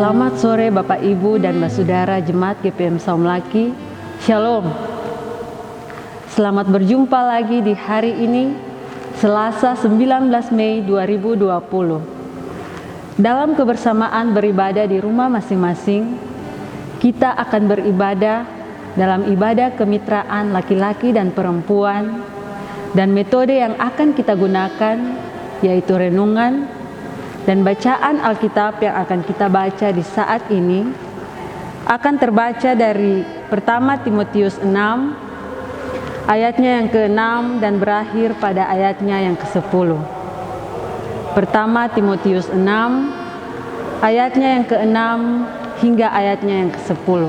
Selamat sore Bapak Ibu dan Mbak Saudara Jemaat GPM Saumlaki. Shalom. Selamat berjumpa lagi di hari ini, Selasa 19 Mei 2020. Dalam kebersamaan beribadah di rumah masing-masing, kita akan beribadah dalam ibadah kemitraan laki-laki dan perempuan, dan metode yang akan kita gunakan yaitu renungan dan bacaan Alkitab yang akan kita baca di saat ini akan terbaca dari pertama Timotius 6 ayatnya yang ke-6 dan berakhir pada ayatnya yang ke-10. Pertama Timotius 6 ayatnya yang ke-6 hingga ayatnya yang ke-10.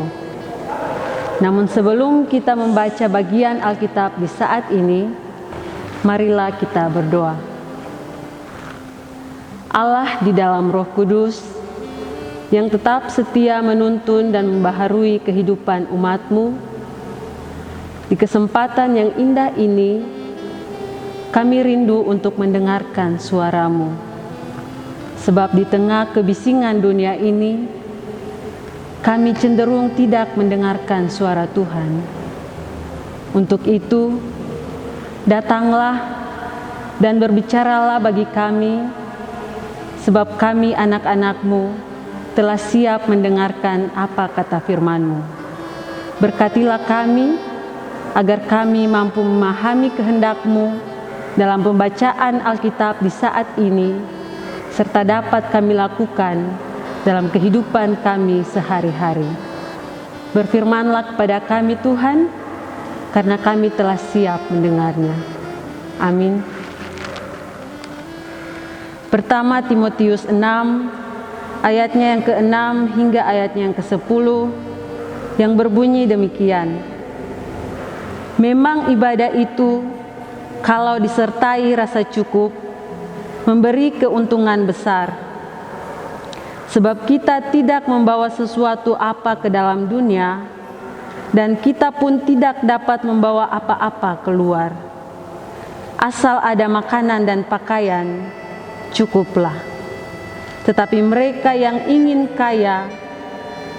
Namun sebelum kita membaca bagian Alkitab di saat ini, marilah kita berdoa. Allah di dalam Roh Kudus yang tetap setia menuntun dan membaharui kehidupan umat-Mu, di kesempatan yang indah ini kami rindu untuk mendengarkan suara-Mu, sebab di tengah kebisingan dunia ini kami cenderung tidak mendengarkan suara Tuhan. Untuk itu datanglah dan berbicaralah bagi kami, sebab kami anak-anak-Mu telah siap mendengarkan apa kata firman-Mu. Berkatilah kami, agar kami mampu memahami kehendak-Mu dalam pembacaan Alkitab di saat ini, serta dapat kami lakukan dalam kehidupan kami sehari-hari. Berfirmanlah kepada kami Tuhan, karena kami telah siap mendengarnya. Amin. Pertama Timotius 6 ayatnya yang ke-6 hingga ayatnya yang ke-10 yang berbunyi demikian. Memang ibadah itu kalau disertai rasa cukup memberi keuntungan besar. Sebab kita tidak membawa sesuatu apa ke dalam dunia, dan kita pun tidak dapat membawa apa-apa keluar. Asal ada makanan dan pakaian, cukuplah. Tetapi mereka yang ingin kaya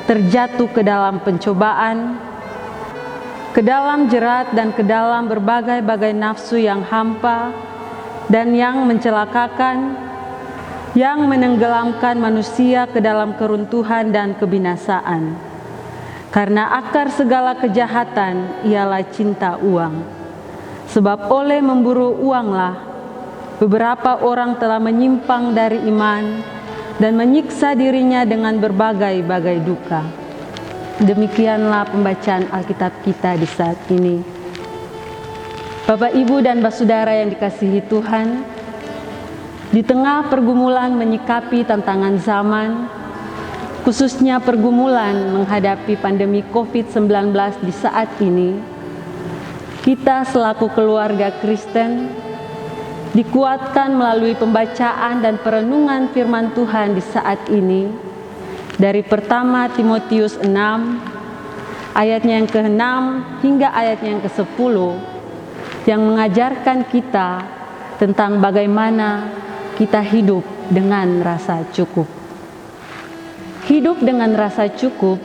terjatuh ke dalam pencobaan, ke dalam jerat dan ke dalam berbagai-bagai nafsu yang hampa dan yang mencelakakan, yang menenggelamkan manusia ke dalam keruntuhan dan kebinasaan. Karena akar segala kejahatan ialah cinta uang. Sebab oleh memburu uanglah beberapa orang telah menyimpang dari iman dan menyiksa dirinya dengan berbagai-bagai duka. Demikianlah pembacaan Alkitab kita di saat ini. Bapak, Ibu, dan Mbak Saudara yang dikasihi Tuhan, di tengah pergumulan menyikapi tantangan zaman, khususnya pergumulan menghadapi pandemi COVID-19 di saat ini, kita selaku keluarga Kristen dikuatkan melalui pembacaan dan perenungan firman Tuhan di saat ini dari pertama Timotius 6 ayatnya yang ke-6 hingga ayatnya yang ke-10 yang mengajarkan kita tentang bagaimana kita hidup dengan rasa cukup. Hidup dengan rasa cukup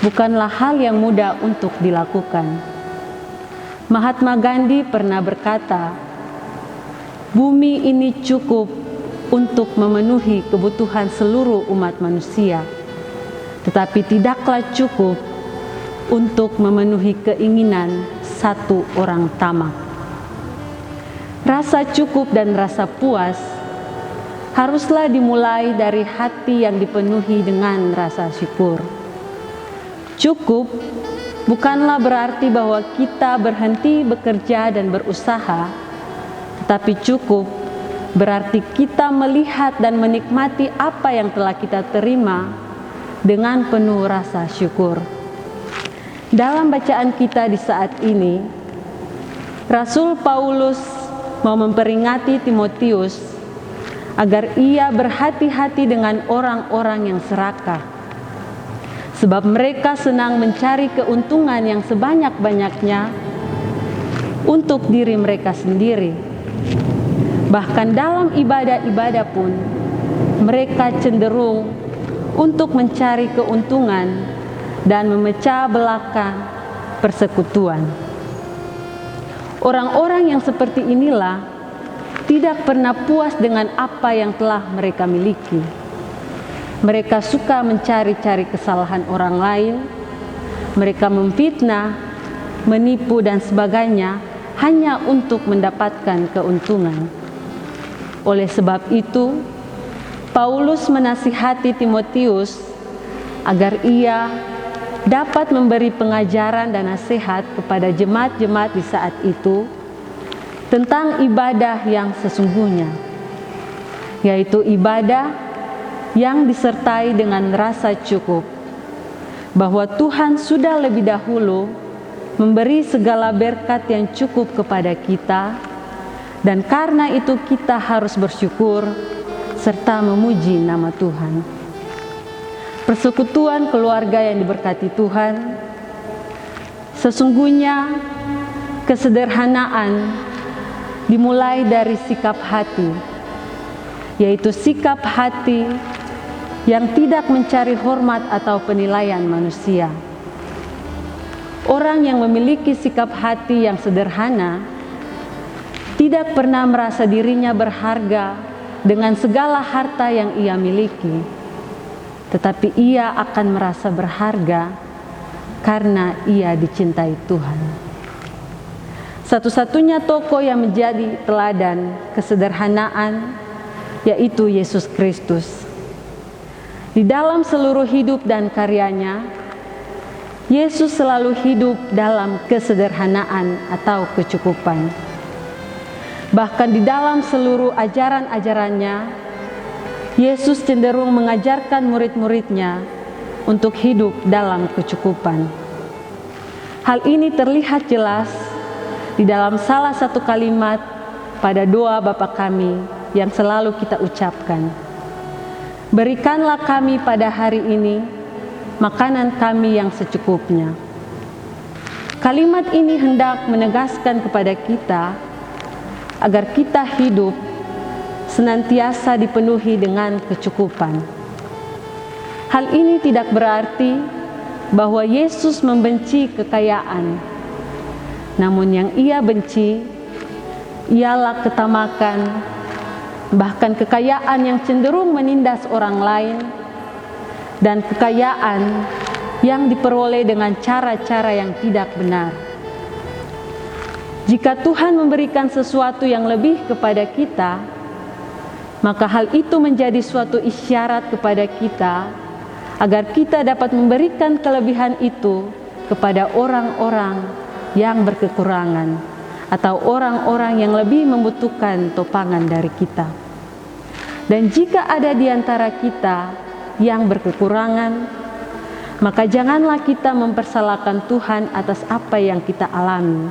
bukanlah hal yang mudah untuk dilakukan. Mahatma Gandhi pernah berkata, bumi ini cukup untuk memenuhi kebutuhan seluruh umat manusia, tetapi tidaklah cukup untuk memenuhi keinginan satu orang tamak. Rasa cukup dan rasa puas haruslah dimulai dari hati yang dipenuhi dengan rasa syukur. Cukup bukanlah berarti bahwa kita berhenti bekerja dan berusaha, tetapi cukup berarti kita melihat dan menikmati apa yang telah kita terima dengan penuh rasa syukur. Dalam bacaan kita di saat ini, Rasul Paulus mau memperingati Timotius agar ia berhati-hati dengan orang-orang yang serakah, sebab mereka senang mencari keuntungan yang sebanyak-banyaknya untuk diri mereka sendiri. Bahkan dalam ibadah-ibadah pun mereka cenderung untuk mencari keuntungan dan memecah belahkan persekutuan. Orang-orang yang seperti inilah tidak pernah puas dengan apa yang telah mereka miliki. Mereka suka mencari-cari kesalahan orang lain. Mereka memfitnah, menipu dan sebagainya hanya untuk mendapatkan keuntungan. Oleh sebab itu, Paulus menasihati Timotius agar ia dapat memberi pengajaran dan nasihat kepada jemaat-jemaat di saat itu tentang ibadah yang sesungguhnya, yaitu ibadah yang disertai dengan rasa cukup, bahwa Tuhan sudah lebih dahulu memberi segala berkat yang cukup kepada kita, dan karena itu kita harus bersyukur serta memuji nama Tuhan. Persekutuan keluarga yang diberkati Tuhan, sesungguhnya kesederhanaan dimulai dari sikap hati, yaitu sikap hati yang tidak mencari hormat atau penilaian manusia. Orang yang memiliki sikap hati yang sederhana tidak pernah merasa dirinya berharga dengan segala harta yang ia miliki, tetapi ia akan merasa berharga karena ia dicintai Tuhan. Satu-satunya tokoh yang menjadi teladan kesederhanaan yaitu Yesus Kristus. Di dalam seluruh hidup dan karyanya, Yesus selalu hidup dalam kesederhanaan atau kecukupan. Bahkan di dalam seluruh ajaran-ajarannya, Yesus cenderung mengajarkan murid-muridnya untuk hidup dalam kecukupan. Hal ini terlihat jelas di dalam salah satu kalimat pada doa Bapa kami yang selalu kita ucapkan. Berikanlah kami pada hari ini makanan kami yang secukupnya. Kalimat ini hendak menegaskan kepada kita agar kita hidup senantiasa dipenuhi dengan kecukupan. Hal ini tidak berarti bahwa Yesus membenci kekayaan, namun yang ia benci ialah ketamakan, bahkan kekayaan yang cenderung menindas orang lain, dan kekayaan yang diperoleh dengan cara-cara yang tidak benar. Jika Tuhan memberikan sesuatu yang lebih kepada kita, maka hal itu menjadi suatu isyarat kepada kita agar kita dapat memberikan kelebihan itu kepada orang-orang yang berkekurangan atau orang-orang yang lebih membutuhkan topangan dari kita. Dan jika ada di antara kita yang berkekurangan, maka janganlah kita mempersalahkan Tuhan atas apa yang kita alami.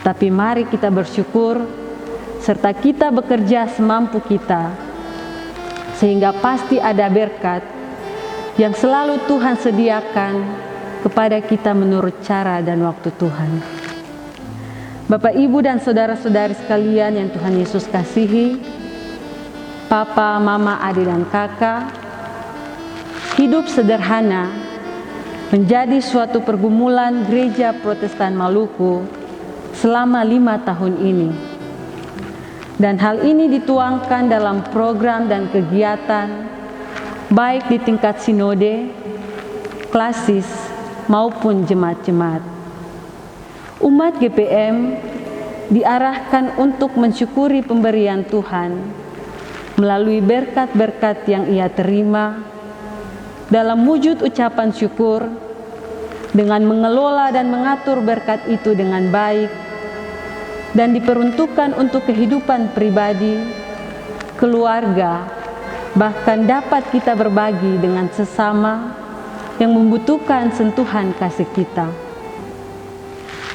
Tetapi mari kita bersyukur serta kita bekerja semampu kita, sehingga pasti ada berkat yang selalu Tuhan sediakan kepada kita menurut cara dan waktu Tuhan. Bapak, Ibu, dan saudara-saudari sekalian yang Tuhan Yesus kasihi, Papa, Mama, adik, dan kakak, hidup sederhana menjadi suatu pergumulan Gereja Protestan Maluku selama 5 tahun ini. Dan hal ini dituangkan dalam program dan kegiatan baik di tingkat sinode, klasis, maupun jemaat-jemaat. Umat GPM diarahkan untuk mensyukuri pemberian Tuhan melalui berkat-berkat yang ia terima dalam wujud ucapan syukur, dengan mengelola dan mengatur berkat itu dengan baik dan diperuntukkan untuk kehidupan pribadi, keluarga, bahkan dapat kita berbagi dengan sesama yang membutuhkan sentuhan kasih kita.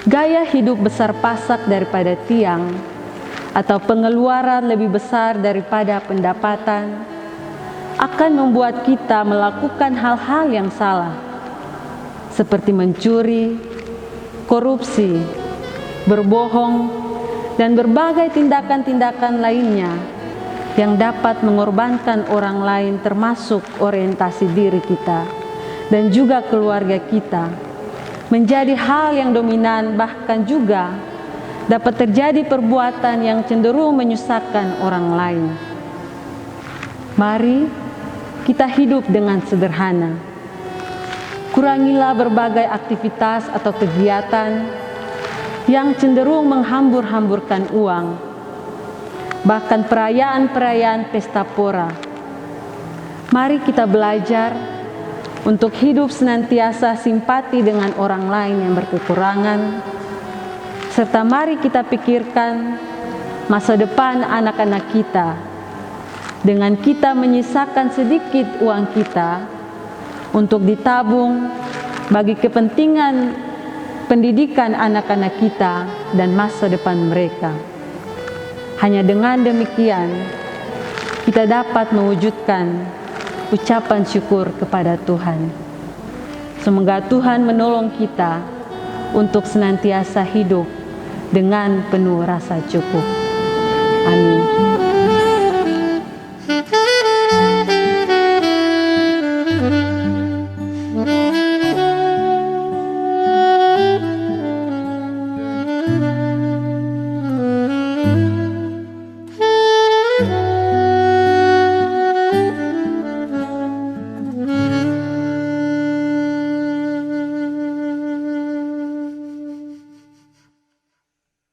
Gaya hidup besar pasak daripada tiang atau pengeluaran lebih besar daripada pendapatan akan membuat kita melakukan hal-hal yang salah, seperti mencuri, korupsi, berbohong, dan berbagai tindakan-tindakan lainnya yang dapat mengorbankan orang lain, termasuk orientasi diri kita dan juga keluarga kita, menjadi hal yang dominan, bahkan juga dapat terjadi perbuatan yang cenderung menyusahkan orang lain. Mari kita hidup dengan sederhana. Kurangilah berbagai aktivitas atau kegiatan yang cenderung menghambur-hamburkan uang, bahkan perayaan-perayaan pesta pora. Mari kita belajar untuk hidup senantiasa simpati dengan orang lain yang berkekurangan, serta mari kita pikirkan masa depan anak-anak kita dengan kita menyisakan sedikit uang kita untuk ditabung bagi kepentingan pendidikan anak-anak kita dan masa depan mereka. Hanya dengan demikian kita dapat mewujudkan ucapan syukur kepada Tuhan. Semoga Tuhan menolong kita untuk senantiasa hidup dengan penuh rasa cukup. Amin. Mm-hmm.